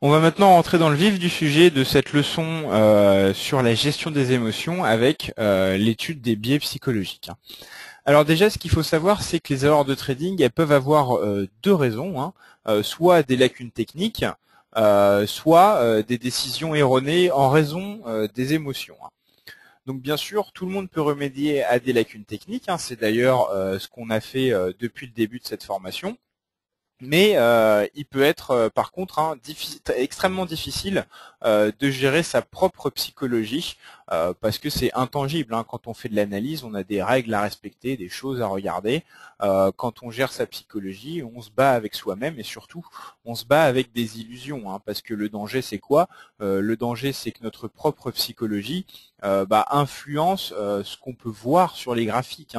On va maintenant rentrer dans le vif du sujet de cette leçon sur la gestion des émotions avec l'étude des biais psychologiques. Alors déjà, ce qu'il faut savoir, c'est que les erreurs de trading, elles peuvent avoir deux raisons, soit des lacunes techniques, soit des décisions erronées en raison des émotions. Donc bien sûr, tout le monde peut remédier à des lacunes techniques, c'est d'ailleurs ce qu'on a fait depuis le début de cette formation. Mais il peut être par contre extrêmement difficile de gérer sa propre psychologie parce que c'est intangible. Quand on fait de l'analyse, on a des règles à respecter, des choses à regarder. Quand on gère sa psychologie, on se bat avec soi-même et surtout on se bat avec des illusions. Parce que le danger, c'est quoi? Le danger, c'est que notre propre psychologie influence ce qu'on peut voir sur les graphiques.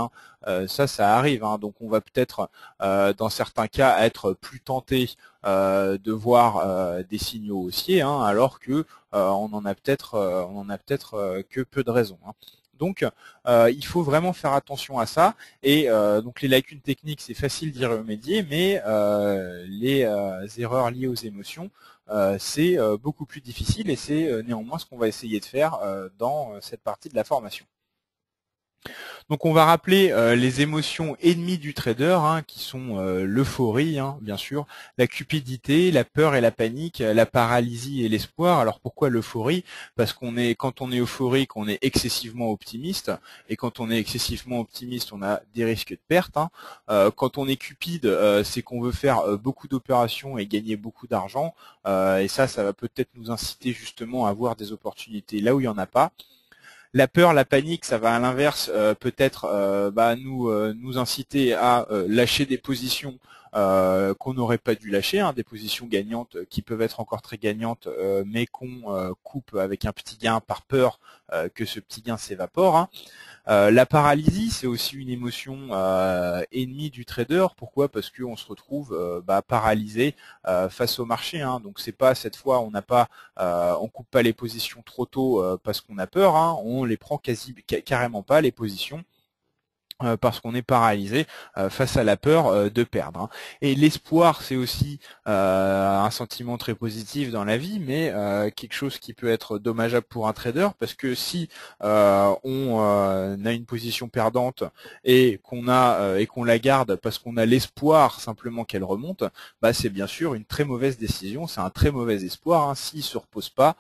Ça arrive. Donc on va peut-être dans certains cas être plus tenté de voir des signaux haussiers, alors que on en a peut-être que peu de raisons. Donc il faut vraiment faire attention à ça. Et donc les lacunes techniques, c'est facile d'y remédier, mais les erreurs liées aux émotions, c'est beaucoup plus difficile et c'est néanmoins ce qu'on va essayer de faire dans cette partie de la formation. Donc on va rappeler les émotions ennemies du trader, qui sont l'euphorie, bien sûr, la cupidité, la peur et la panique, la paralysie et l'espoir. Alors pourquoi l'euphorie? Parce quand on est euphorique, on est excessivement optimiste, et quand on est excessivement optimiste, on a des risques de perte. Quand on est cupide, c'est qu'on veut faire beaucoup d'opérations et gagner beaucoup d'argent, et ça va peut-être nous inciter justement à avoir des opportunités là où il n'y en a pas. La peur, la panique, ça va à l'inverse peut-être nous inciter à lâcher des positions qu'on n'aurait pas dû lâcher, des positions gagnantes qui peuvent être encore très gagnantes, mais qu'on coupe avec un petit gain par peur que ce petit gain s'évapore. La paralysie, c'est aussi une émotion ennemie du trader. Pourquoi? Parce qu'on se retrouve paralysé face au marché. Donc c'est pas cette fois, on coupe pas les positions trop tôt parce qu'on a peur. On les prend carrément pas les positions. Parce qu'on est paralysé face à la peur de perdre. Et l'espoir, c'est aussi un sentiment très positif dans la vie, mais quelque chose qui peut être dommageable pour un trader, parce que si on a une position perdante et qu'on la garde parce qu'on a l'espoir simplement qu'elle remonte, c'est bien sûr une très mauvaise décision, c'est un très mauvais espoir s'il ne se repose pas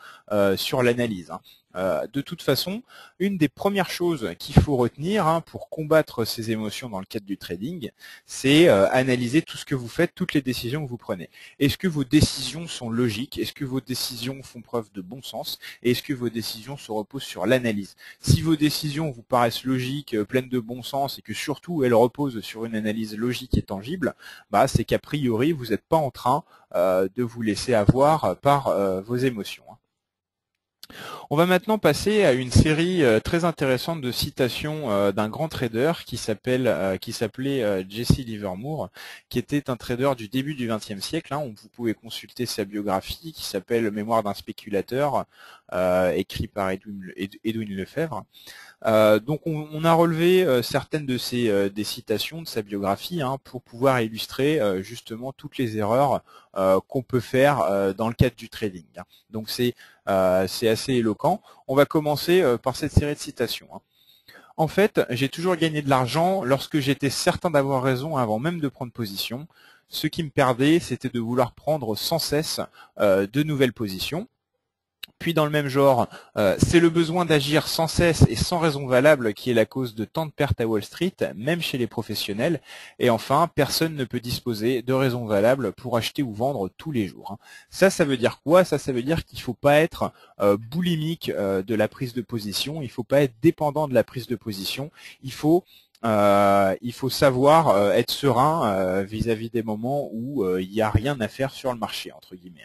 sur l'analyse. De toute façon, une des premières choses qu'il faut retenir pour combattre ces émotions dans le cadre du trading, c'est analyser tout ce que vous faites, toutes les décisions que vous prenez. Est-ce que vos décisions sont logiques? Est-ce que vos décisions font preuve de bon sens? Et est-ce que vos décisions se reposent sur l'analyse? Si vos décisions vous paraissent logiques, pleines de bon sens, et que surtout elles reposent sur une analyse logique et tangible, c'est qu'a priori vous n'êtes pas en train de vous laisser avoir par vos émotions. On va maintenant passer à une série très intéressante de citations d'un grand trader qui s'appelait Jesse Livermore, qui était un trader du début du XXe siècle. Vous pouvez consulter sa biographie qui s'appelle Mémoire d'un spéculateur, écrit par Edwin Lefebvre. Donc on a relevé certaines de des citations de sa biographie pour pouvoir illustrer justement toutes les erreurs qu'on peut faire dans le cadre du trading. Donc c'est assez éloquent. On va commencer par cette série de citations. En fait, j'ai toujours gagné de l'argent lorsque j'étais certain d'avoir raison avant même de prendre position. Ce qui me perdait, c'était de vouloir prendre sans cesse de nouvelles positions. Puis dans le même genre, c'est le besoin d'agir sans cesse et sans raison valable qui est la cause de tant de pertes à Wall Street, même chez les professionnels. Et enfin, personne ne peut disposer de raisons valables pour acheter ou vendre tous les jours. Ça veut dire quoi? Ça veut dire qu'il ne faut pas être boulimique de la prise de position, il ne faut pas être dépendant de la prise de position, il faut savoir être serein vis-à-vis des moments où il n'y a rien à faire sur le marché, entre guillemets.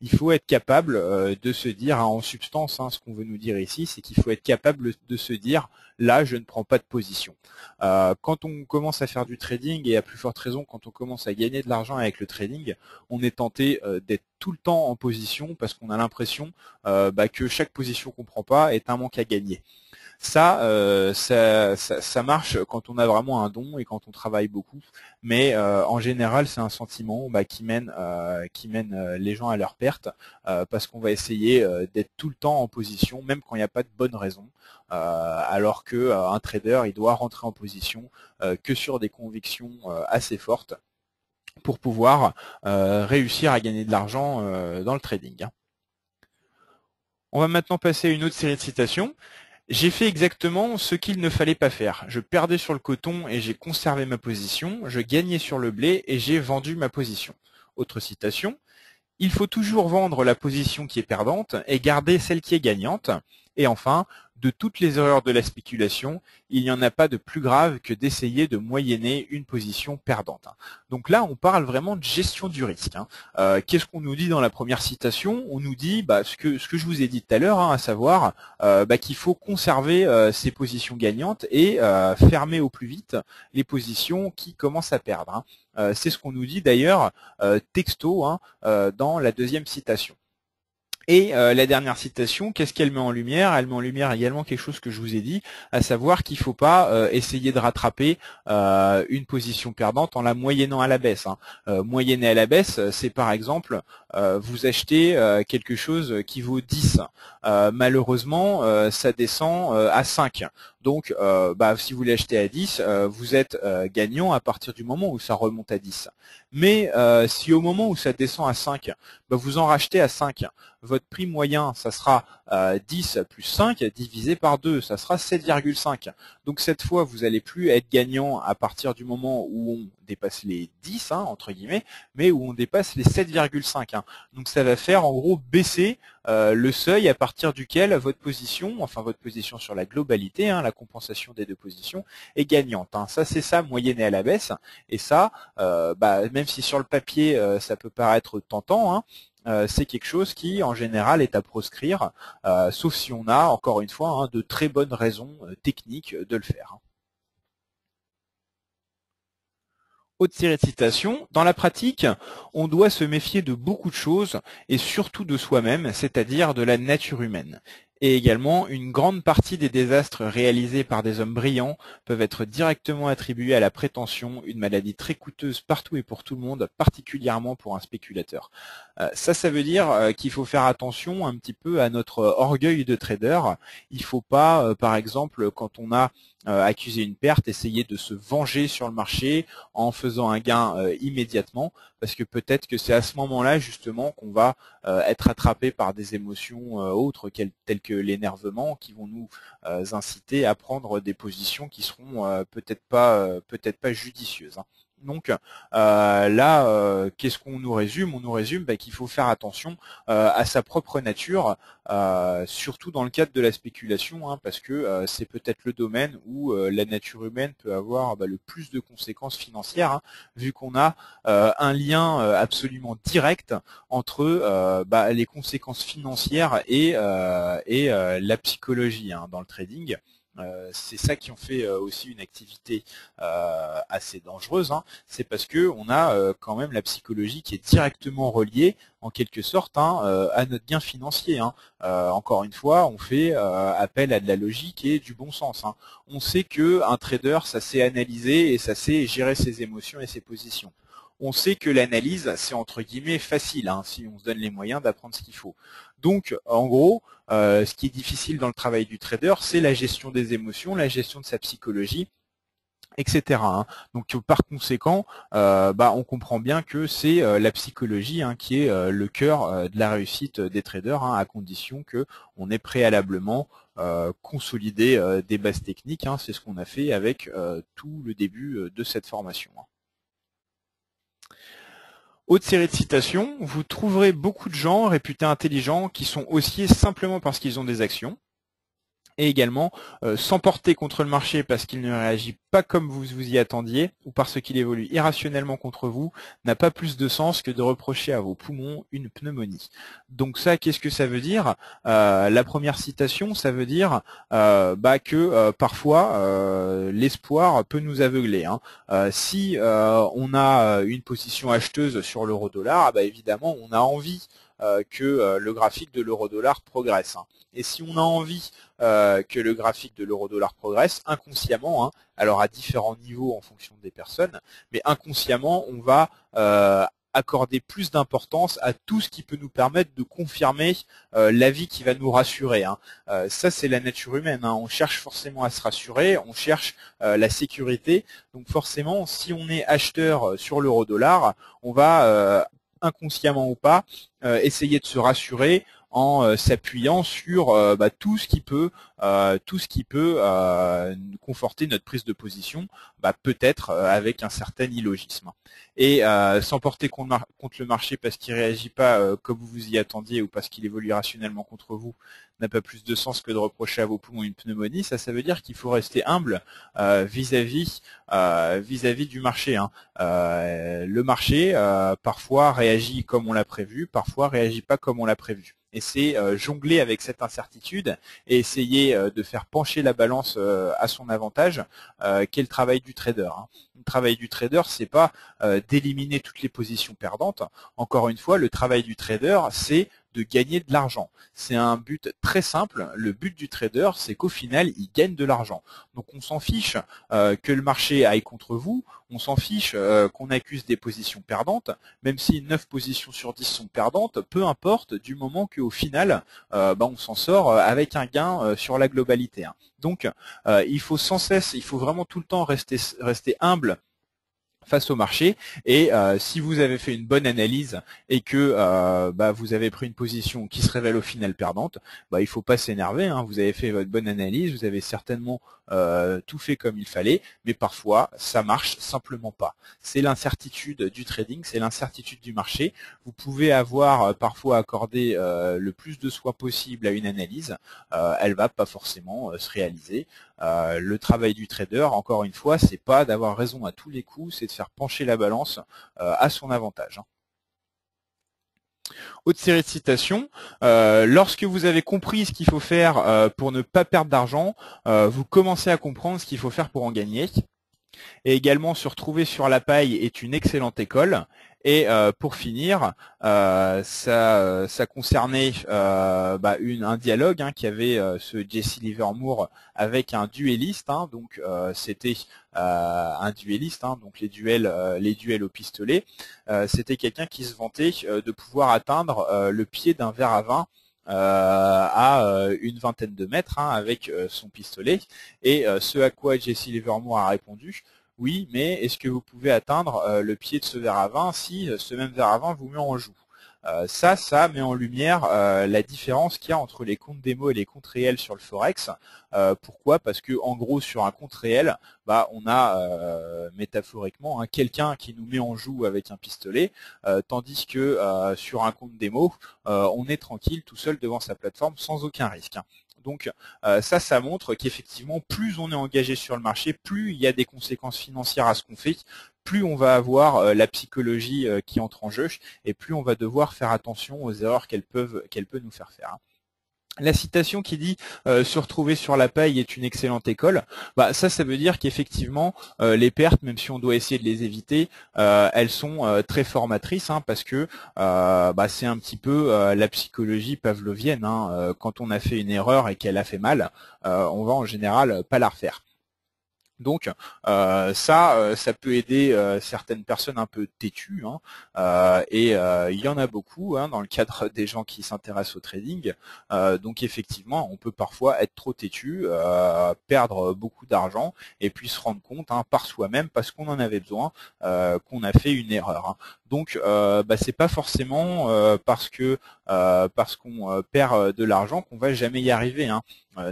Il faut être capable de se dire, en substance, ce qu'on veut nous dire ici, c'est qu'il faut être capable de se dire, là, je ne prends pas de position. Quand on commence à faire du trading, et à plus forte raison, quand on commence à gagner de l'argent avec le trading, on est tenté d'être tout le temps en position parce qu'on a l'impression que chaque position qu'on prend pas est un manque à gagner. Ça marche quand on a vraiment un don et quand on travaille beaucoup, mais en général c'est un sentiment qui mène les gens à leur perte, parce qu'on va essayer d'être tout le temps en position, même quand il n'y a pas de bonne raison, alors que un trader il doit rentrer en position que sur des convictions assez fortes pour pouvoir réussir à gagner de l'argent dans le trading. On va maintenant passer à une autre série de citations. J'ai fait exactement ce qu'il ne fallait pas faire. Je perdais sur le coton et j'ai conservé ma position. Je gagnais sur le blé et j'ai vendu ma position. Autre citation. Il faut toujours vendre la position qui est perdante et garder celle qui est gagnante. Et enfin, de toutes les erreurs de la spéculation, il n'y en a pas de plus grave que d'essayer de moyenner une position perdante. Donc là, on parle vraiment de gestion du risque. Qu'est-ce qu'on nous dit dans la première citation? On nous dit ce que je vous ai dit tout à l'heure, à savoir qu'il faut conserver ses positions gagnantes et fermer au plus vite les positions qui commencent à perdre. C'est ce qu'on nous dit d'ailleurs texto dans la deuxième citation. Et la dernière citation, qu'est-ce qu'elle met en lumière? Elle met en lumière également quelque chose que je vous ai dit, à savoir qu'il ne faut pas essayer de rattraper une position perdante en la moyennant à la baisse. Moyenner à la baisse, c'est par exemple, vous achetez quelque chose qui vaut 10. Malheureusement, ça descend à 5. Donc, si vous l'achetez à 10, vous êtes gagnant à partir du moment où ça remonte à 10. Mais si au moment où ça descend à 5, vous en rachetez à 5, votre prix moyen, ça sera 10 plus 5 divisé par 2, ça sera 7,5. Donc cette fois, vous n'allez plus être gagnant à partir du moment où on dépasse les 10, entre guillemets, mais où on dépasse les 7,5. Donc ça va faire en gros baisser le seuil à partir duquel votre position sur la globalité, la compensation des deux positions, est gagnante. Ça, c'est ça, moyenner à la baisse. Et ça, même si sur le papier, ça peut paraître tentant, c'est quelque chose qui, en général, est à proscrire, sauf si on a, encore une fois, de très bonnes raisons techniques de le faire. Autre série de citations. Dans la pratique, on doit se méfier de beaucoup de choses, et surtout de soi-même, c'est-à-dire de la nature humaine. Et également, une grande partie des désastres réalisés par des hommes brillants peuvent être directement attribués à la prétention, une maladie très coûteuse partout et pour tout le monde, particulièrement pour un spéculateur. Ça veut dire qu'il faut faire attention un petit peu à notre orgueil de trader. Il ne faut pas, par exemple, quand on a accusé une perte, essayer de se venger sur le marché en faisant un gain immédiatement, parce que peut-être que c'est à ce moment-là justement qu'on va être attrapé par des émotions autres telles que l'énervement, qui vont nous inciter à prendre des positions qui seront peut-être pas judicieuses. Donc là, qu'est-ce qu'on nous résume? On nous résume qu'il faut faire attention à sa propre nature, surtout dans le cadre de la spéculation, parce que c'est peut-être le domaine où la nature humaine peut avoir le plus de conséquences financières, vu qu'on a un lien absolument direct entre les conséquences financières et la psychologie dans le trading. C'est ça qui en fait aussi une activité assez dangereuse, c'est parce que on a quand même la psychologie qui est directement reliée en quelque sorte à notre gain financier. Encore une fois, on fait appel à de la logique et du bon sens. On sait que un trader, ça sait analyser et ça sait gérer ses émotions et ses positions. On sait que l'analyse, c'est entre guillemets facile, si on se donne les moyens d'apprendre ce qu'il faut. Donc, en gros, ce qui est difficile dans le travail du trader, c'est la gestion des émotions, la gestion de sa psychologie, etc. Donc, par conséquent, on comprend bien que c'est la psychologie qui est le cœur de la réussite des traders, à condition qu'on ait préalablement consolidé des bases techniques. C'est ce qu'on a fait avec tout le début de cette formation. Autre série de citations, vous trouverez beaucoup de gens réputés intelligents qui sont haussiers simplement parce qu'ils ont des actions. Et également s'emporter contre le marché parce qu'il ne réagit pas comme vous y attendiez ou parce qu'il évolue irrationnellement contre vous n'a pas plus de sens que de reprocher à vos poumons une pneumonie. Donc ça, qu'est-ce que ça veut dire? La première citation, ça veut dire que parfois l'espoir peut nous aveugler. Si on a une position acheteuse sur l'euro-dollar, évidemment on a envie que le graphique de l'euro-dollar progresse. Et si on a envie que le graphique de l'euro-dollar progresse, inconsciemment, alors à différents niveaux en fonction des personnes, mais inconsciemment, on va accorder plus d'importance à tout ce qui peut nous permettre de confirmer l'avis qui va nous rassurer. Ça, c'est la nature humaine. On cherche forcément à se rassurer, on cherche la sécurité. Donc forcément, si on est acheteur sur l'euro-dollar, on va inconsciemment ou pas essayer de se rassurer en s'appuyant sur tout ce qui peut conforter notre prise de position, peut-être avec un certain illogisme. Et sans porter contre le marché parce qu'il ne réagit pas comme vous y attendiez ou parce qu'il évolue rationnellement contre vous, n'a pas plus de sens que de reprocher à vos poumons une pneumonie. Ça veut dire qu'il faut rester humble vis-à-vis du marché. Le marché parfois réagit comme on l'a prévu, parfois réagit pas comme on l'a prévu. Et c'est jongler avec cette incertitude et essayer de faire pencher la balance à son avantage qu'est le travail du trader. Le travail du trader, c'est pas d'éliminer toutes les positions perdantes. Encore une fois, le travail du trader, c'est de gagner de l'argent. C'est un but très simple. Le but du trader, c'est qu'au final, il gagne de l'argent. Donc on s'en fiche que le marché aille contre vous, on s'en fiche qu'on accuse des positions perdantes, même si 9 positions sur 10 sont perdantes, peu importe, du moment qu'au final, on s'en sort avec un gain sur la globalité. Donc il faut sans cesse, il faut vraiment tout le temps rester humble face au marché, et si vous avez fait une bonne analyse et que vous avez pris une position qui se révèle au final perdante, il faut pas s'énerver, vous avez fait votre bonne analyse, vous avez certainement tout fait comme il fallait, mais parfois ça marche simplement pas. C'est l'incertitude du trading, c'est l'incertitude du marché. Vous pouvez avoir parfois accordé le plus de soi possible à une analyse, elle va pas forcément se réaliser. Le travail du trader, encore une fois, c'est pas d'avoir raison à tous les coups, c'est de faire pencher la balance à son avantage. Autre série de citations, lorsque vous avez compris ce qu'il faut faire pour ne pas perdre d'argent, vous commencez à comprendre ce qu'il faut faire pour en gagner. Et également, se retrouver sur la paille est une excellente école. Et pour finir, ça concernait un dialogue qui avait ce Jesse Livermore avec un duelliste. Donc c'était un duelliste, donc les duels au pistolet. C'était quelqu'un qui se vantait de pouvoir atteindre le pied d'un verre à vin à une vingtaine de mètres avec son pistolet. Et ce à quoi Jesse Livermore a répondu: oui, mais est-ce que vous pouvez atteindre le pied de ce verre à vin si ce même verre à vin vous met en joue? Ça met en lumière la différence qu'il y a entre les comptes démo et les comptes réels sur le Forex. Pourquoi? Parce que en gros, sur un compte réel, on a métaphoriquement quelqu'un qui nous met en joue avec un pistolet, tandis que sur un compte démo, on est tranquille tout seul devant sa plateforme sans aucun risque. Donc ça montre qu'effectivement, plus on est engagé sur le marché, plus il y a des conséquences financières à ce qu'on fait, plus on va avoir la psychologie qui entre en jeu, et plus on va devoir faire attention aux erreurs qu'elle peut nous faire faire. La citation qui dit se retrouver sur la paille est une excellente école, ça veut dire qu'effectivement les pertes, même si on doit essayer de les éviter, elles sont très formatrices, parce que c'est un petit peu la psychologie pavlovienne. Quand on a fait une erreur et qu'elle a fait mal, on va en général pas la refaire. Donc ça peut aider certaines personnes un peu têtues, et il y en a beaucoup dans le cadre des gens qui s'intéressent au trading. Donc effectivement, on peut parfois être trop têtu, perdre beaucoup d'argent et puis se rendre compte par soi-même, parce qu'on en avait besoin, qu'on a fait une erreur. Donc c'est pas forcément parce qu'on perd de l'argent qu'on va jamais y arriver.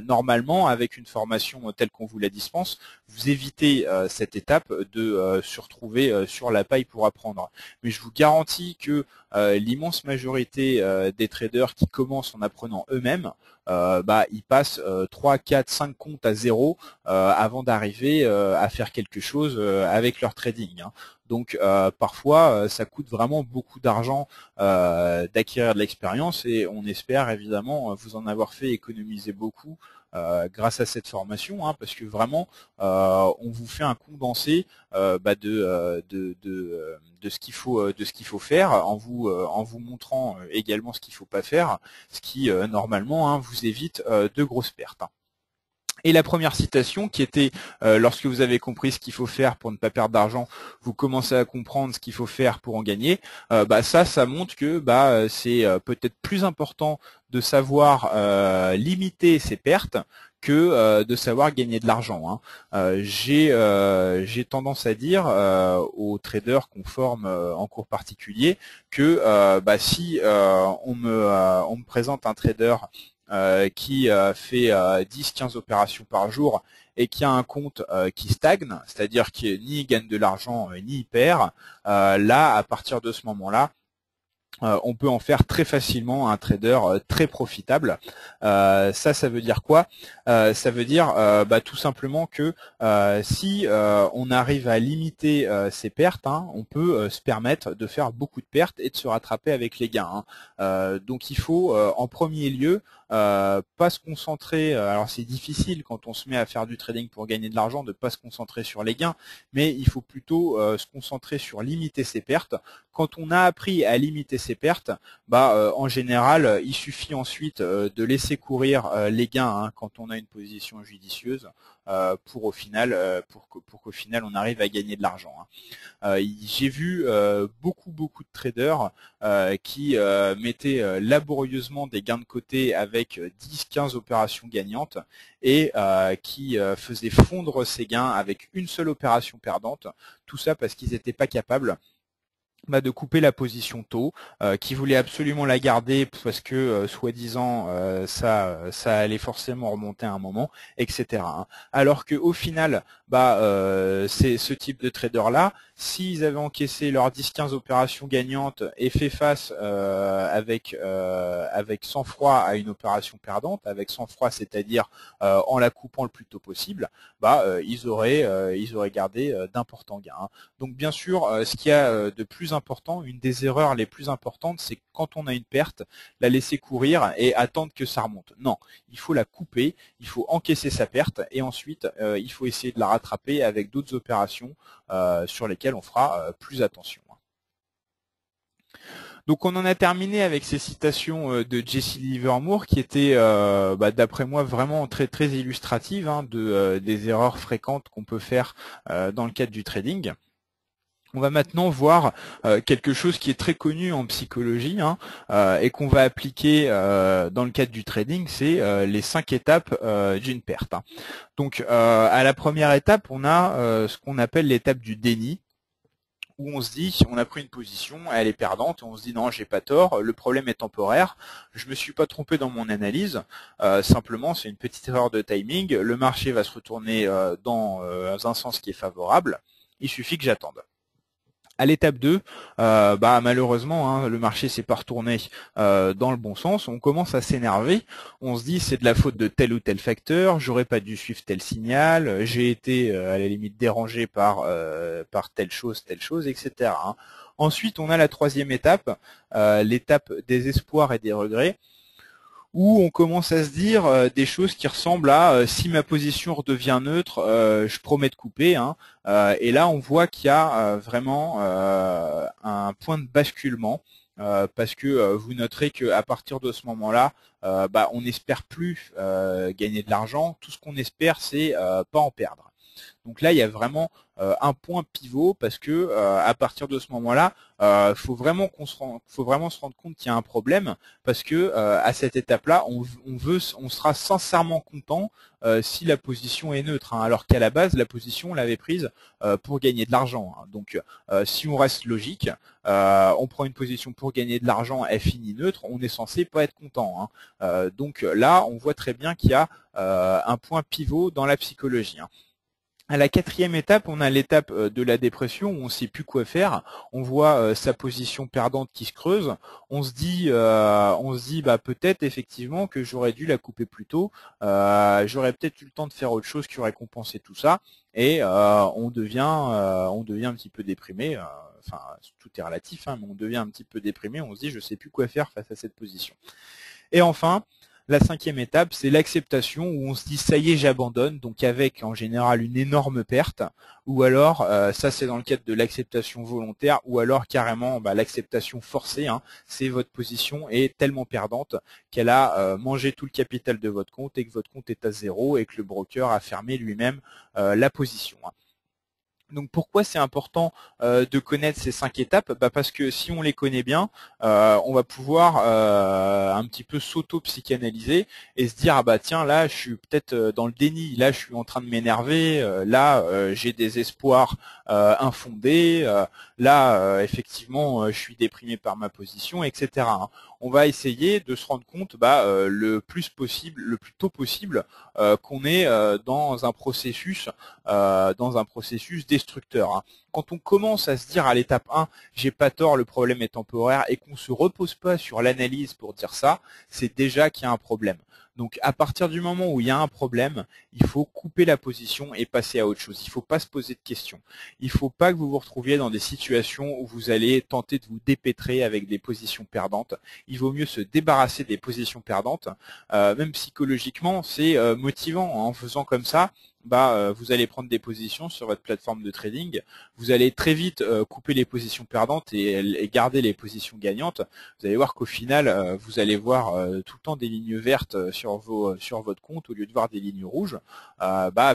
Normalement, avec une formation telle qu'on vous la dispense, vous évitez cette étape de se retrouver sur la paille pour apprendre. Mais je vous garantis que l'immense majorité des traders qui commencent en apprenant eux-mêmes, ils passent 3, 4, 5 comptes à zéro avant d'arriver à faire quelque chose avec leur trading. Donc parfois ça coûte vraiment beaucoup d'argent d'acquérir de l'expérience, et on espère évidemment vous en avoir fait économiser beaucoup grâce à cette formation, hein, parce que vraiment on vous fait un condensé de ce qu'il faut faire en vous montrant également ce qu'il ne faut pas faire, ce qui normalement hein, vous évite de grosses pertes. Hein. Et la première citation qui était lorsque vous avez compris ce qu'il faut faire pour ne pas perdre d'argent, vous commencez à comprendre ce qu'il faut faire pour en gagner. Ça montre que c'est peut-être plus important de savoir limiter ses pertes que de savoir gagner de l'argent. Hein. J'ai tendance à dire aux traders qu'on forme en cours particulier que si on me présente un trader qui fait 10-15 opérations par jour et qui a un compte qui stagne, c'est-à-dire qui ni gagne de l'argent ni perd, là, à partir de ce moment-là, on peut en faire très facilement un trader très profitable. Ça veut dire quoi? Ça veut dire tout simplement que si on arrive à limiter ses pertes, hein, on peut se permettre de faire beaucoup de pertes et de se rattraper avec les gains. Hein. Donc il faut en premier lieu pas se concentrer, alors c'est difficile quand on se met à faire du trading pour gagner de l'argent de pas se concentrer sur les gains, mais il faut plutôt se concentrer sur limiter ses pertes. Quand on a appris à limiter ses pertes, en général, il suffit ensuite de laisser courir les gains hein, quand on a une position judicieuse pour qu'au final on arrive à gagner de l'argent. Hein. J'ai vu beaucoup de traders qui mettaient laborieusement des gains de côté avec 10-15 opérations gagnantes et qui faisaient fondre ces gains avec une seule opération perdante. Tout ça parce qu'ils n'étaient pas capables de couper la position tôt, qui voulait absolument la garder parce que soi-disant ça allait forcément remonter à un moment, etc. Hein. Alors que au final, c'est ce type de trader là, s'ils avaient encaissé leurs 10-15 opérations gagnantes et fait face avec sang-froid à une opération perdante, avec sang-froid, c'est-à-dire en la coupant le plus tôt possible, ils auraient gardé d'importants gains. Hein. Donc bien sûr, ce qu'il y a de plus important, une des erreurs les plus importantes, c'est quand on a une perte, la laisser courir et attendre que ça remonte. Non, il faut la couper, il faut encaisser sa perte et ensuite il faut essayer de la rattraper avec d'autres opérations sur lesquelles on fera plus attention. Donc on en a terminé avec ces citations de Jesse Livermore qui étaient, d'après moi, vraiment très très illustratives hein, des erreurs fréquentes qu'on peut faire dans le cadre du trading. On va maintenant voir quelque chose qui est très connu en psychologie hein, et qu'on va appliquer dans le cadre du trading, c'est les 5 étapes d'une perte. Hein. Donc à la première étape, on a ce qu'on appelle l'étape du déni, où on se dit, on a pris une position, elle est perdante, on se dit non, j'ai pas tort, le problème est temporaire, je me suis pas trompé dans mon analyse, simplement c'est une petite erreur de timing, le marché va se retourner dans un sens qui est favorable, il suffit que j'attende. À l'étape 2, malheureusement, hein, le marché s'est pas retourné dans le bon sens. On commence à s'énerver. On se dit c'est de la faute de tel ou tel facteur. J'aurais pas dû suivre tel signal. J'ai été à la limite dérangé par telle chose, etc. Hein. Ensuite, on a la troisième étape, l'étape des espoirs et des regrets, où on commence à se dire des choses qui ressemblent à si ma position redevient neutre, je promets de couper. Hein, et là, on voit qu'il y a vraiment un point de basculement parce que vous noterez qu'à partir de ce moment-là, on n'espère plus gagner de l'argent. Tout ce qu'on espère, c'est pas en perdre. Donc là, il y a vraiment un point pivot parce que à partir de ce moment-là, faut vraiment se rendre compte qu'il y a un problème parce que à cette étape-là, on sera sincèrement content si la position est neutre, hein, alors qu'à la base, la position on l'avait prise pour gagner de l'argent. Hein. Donc, si on reste logique, on prend une position pour gagner de l'argent, elle finit neutre, on est censé pas être content. Hein. Donc là, on voit très bien qu'il y a un point pivot dans la psychologie. Hein. À la quatrième étape, on a l'étape de la dépression où on ne sait plus quoi faire. On voit sa position perdante qui se creuse. On se dit peut-être effectivement que j'aurais dû la couper plus tôt. J'aurais peut-être eu le temps de faire autre chose qui aurait compensé tout ça. Et on devient un petit peu déprimé. Enfin, tout est relatif, hein, mais on devient un petit peu déprimé. On se dit je sais plus quoi faire face à cette position. Et enfin, La cinquième étape, c'est l'acceptation où on se dit ça y est, j'abandonne, donc avec en général une énorme perte, ou alors ça c'est dans le cadre de l'acceptation volontaire, ou alors carrément l'acceptation forcée, hein, c'est votre position est tellement perdante qu'elle a mangé tout le capital de votre compte et que votre compte est à zéro et que le broker a fermé lui-même la position. Hein. Donc pourquoi c'est important de connaître ces 5 étapes? Parce que si on les connaît bien, on va pouvoir un petit peu s'auto-psychanalyser et se dire ah bah tiens là je suis peut-être dans le déni, là je suis en train de m'énerver, là j'ai des espoirs infondés, là effectivement je suis déprimé par ma position, etc. Hein. On va essayer de se rendre compte le plus possible, le plus tôt possible qu'on est dans un processus destructeur. Hein. Quand on commence à se dire à l'étape 1, j'ai pas tort, le problème est temporaire, et qu'on se repose pas sur l'analyse pour dire ça, c'est déjà qu'il y a un problème. Donc à partir du moment où il y a un problème, il faut couper la position et passer à autre chose. Il ne faut pas se poser de questions. Il ne faut pas que vous vous retrouviez dans des situations où vous allez tenter de vous dépêtrer avec des positions perdantes. Il vaut mieux se débarrasser des positions perdantes. Même psychologiquement, c'est motivant. En faisant comme ça, vous allez prendre des positions sur votre plateforme de trading. Vous allez très vite couper les positions perdantes et garder les positions gagnantes. Vous allez voir qu'au final, vous allez voir tout le temps des lignes vertes sur votre compte au lieu de voir des lignes rouges.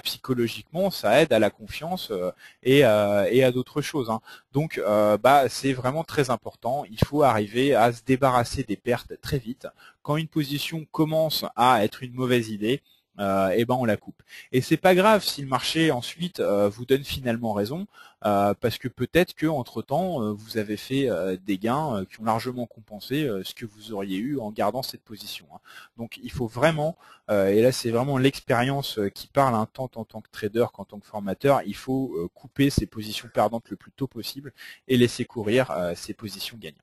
Psychologiquement, ça aide à la confiance et à d'autres choses. Hein. Donc, c'est vraiment très important. Il faut arriver à se débarrasser des pertes très vite. Quand une position commence à être une mauvaise idée, on la coupe. Et c'est pas grave si le marché ensuite vous donne finalement raison, parce que peut-être que entre temps vous avez fait des gains qui ont largement compensé ce que vous auriez eu en gardant cette position. Hein. Donc il faut vraiment, et là c'est vraiment l'expérience qui parle, hein, tant en tant que trader qu'en tant que formateur, il faut couper ces positions perdantes le plus tôt possible et laisser courir ces positions gagnantes.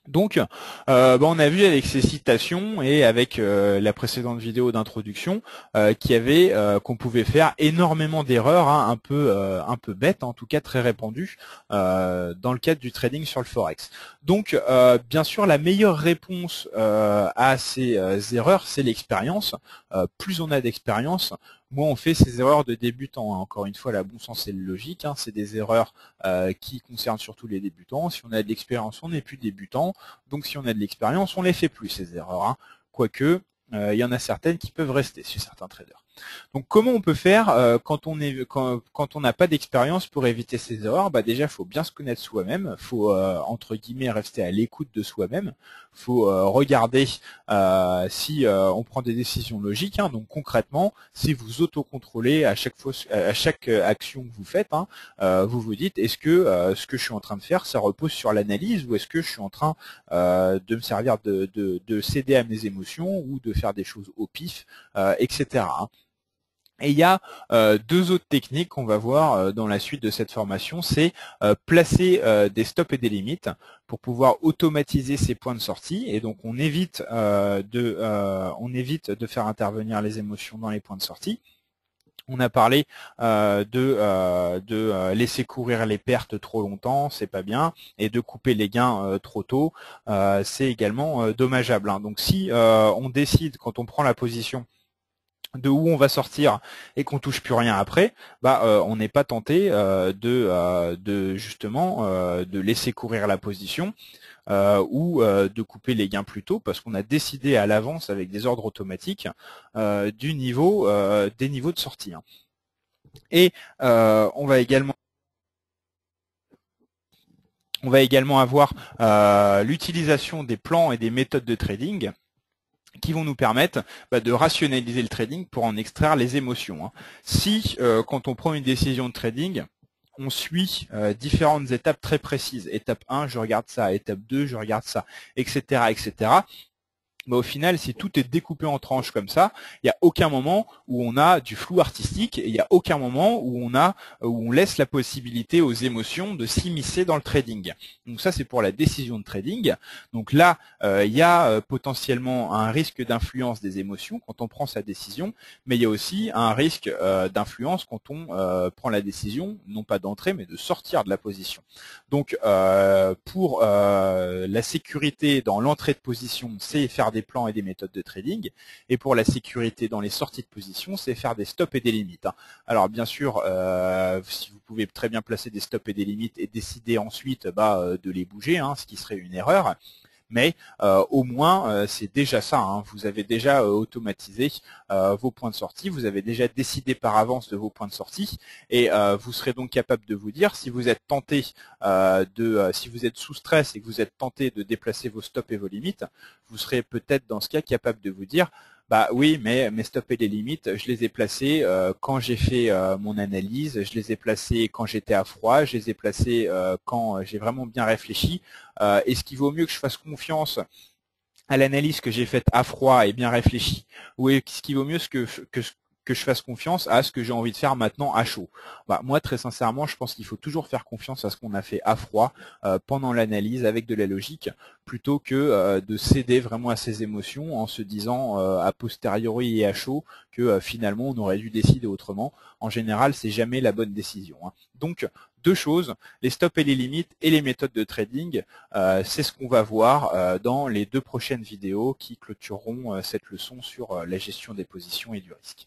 Donc, on a vu avec ces citations et avec la précédente vidéo d'introduction qu'on pouvait faire énormément d'erreurs, hein, un peu bêtes, en tout cas très répandues, dans le cadre du trading sur le forex. Donc, bien sûr, la meilleure réponse à ces erreurs, c'est l'expérience. Plus on a d'expérience, moins on fait ces erreurs de débutants. Hein. Encore une fois, la bon sens et la logique, hein, c'est des erreurs qui concernent surtout les débutants. Si on a de l'expérience, on n'est plus débutant. Donc si on a de l'expérience, on les fait plus ces erreurs. Hein. Quoique, il y en a certaines qui peuvent rester chez certains traders. Donc comment on peut faire quand on n'a pas d'expérience pour éviter ces erreurs? Déjà, il faut bien se connaître soi-même. Il faut entre guillemets rester à l'écoute de soi-même. Il faut regarder si on prend des décisions logiques. Hein. Donc concrètement, si vous autocontrôlez à chaque action que vous faites, hein, vous vous dites est-ce que ce que je suis en train de faire, ça repose sur l'analyse, ou est-ce que je suis en train de me servir de céder à mes émotions ou de faire des choses au pif, etc. Hein. Et il y a deux autres techniques qu'on va voir dans la suite de cette formation, c'est placer des stops et des limites pour pouvoir automatiser ces points de sortie. Et donc on évite de faire intervenir les émotions dans les points de sortie. On a parlé de laisser courir les pertes trop longtemps, c'est pas bien, et de couper les gains trop tôt, c'est également dommageable. Hein. Donc si on décide, quand on prend la position de où on va sortir et qu'on touche plus rien après, on n'est pas tenté de laisser courir la position ou de couper les gains plus tôt, parce qu'on a décidé à l'avance avec des ordres automatiques des niveaux de sortie. Hein. Et on va également avoir l'utilisation des plans et des méthodes de trading qui vont nous permettre de rationaliser le trading pour en extraire les émotions. Hein. Si, quand on prend une décision de trading, on suit différentes étapes très précises, étape 1, je regarde ça, étape 2, je regarde ça, etc., etc., au final, si tout est découpé en tranches comme ça, il n'y a aucun moment où on a du flou artistique, et il n'y a aucun moment où on laisse la possibilité aux émotions de s'immiscer dans le trading. Donc ça, c'est pour la décision de trading. Donc là, il y a potentiellement un risque d'influence des émotions quand on prend sa décision, mais il y a aussi un risque d'influence quand on prend la décision, non pas d'entrer, mais de sortir de la position. Donc pour la sécurité dans l'entrée de position, c'est faire des des plans et des méthodes de trading. Et pour la sécurité dans les sorties de position, c'est faire des stops et des limites. Alors bien sûr, si vous pouvez très bien placer des stops et des limites et décider ensuite de les bouger, ce qui serait une erreur. Mais au moins c'est déjà ça, vous avez déjà automatisé vos points de sortie, vous avez déjà décidé par avance de vos points de sortie et vous serez donc capable de vous dire si vous êtes tenté si vous êtes sous stress et que vous êtes tenté de déplacer vos stops et vos limites, vous serez peut-être dans ce cas capable de vous dire bah oui, mais mes stops et les limites, je les ai placés quand j'ai fait mon analyse, je les ai placés quand j'étais à froid, je les ai placés quand j'ai vraiment bien réfléchi. Est-ce qu'il vaut mieux que je fasse confiance à l'analyse que j'ai faite à froid et bien réfléchie, ou est-ce qu'il vaut mieux que je fasse confiance à ce que j'ai envie de faire maintenant à chaud? Moi, très sincèrement, je pense qu'il faut toujours faire confiance à ce qu'on a fait à froid pendant l'analyse avec de la logique, plutôt que de céder vraiment à ses émotions en se disant a posteriori et à chaud que finalement on aurait dû décider autrement. En général, c'est jamais la bonne décision. Donc, deux choses, les stops et les limites et les méthodes de trading, c'est ce qu'on va voir dans les 2 prochaines vidéos qui clôtureront cette leçon sur la gestion des positions et du risque.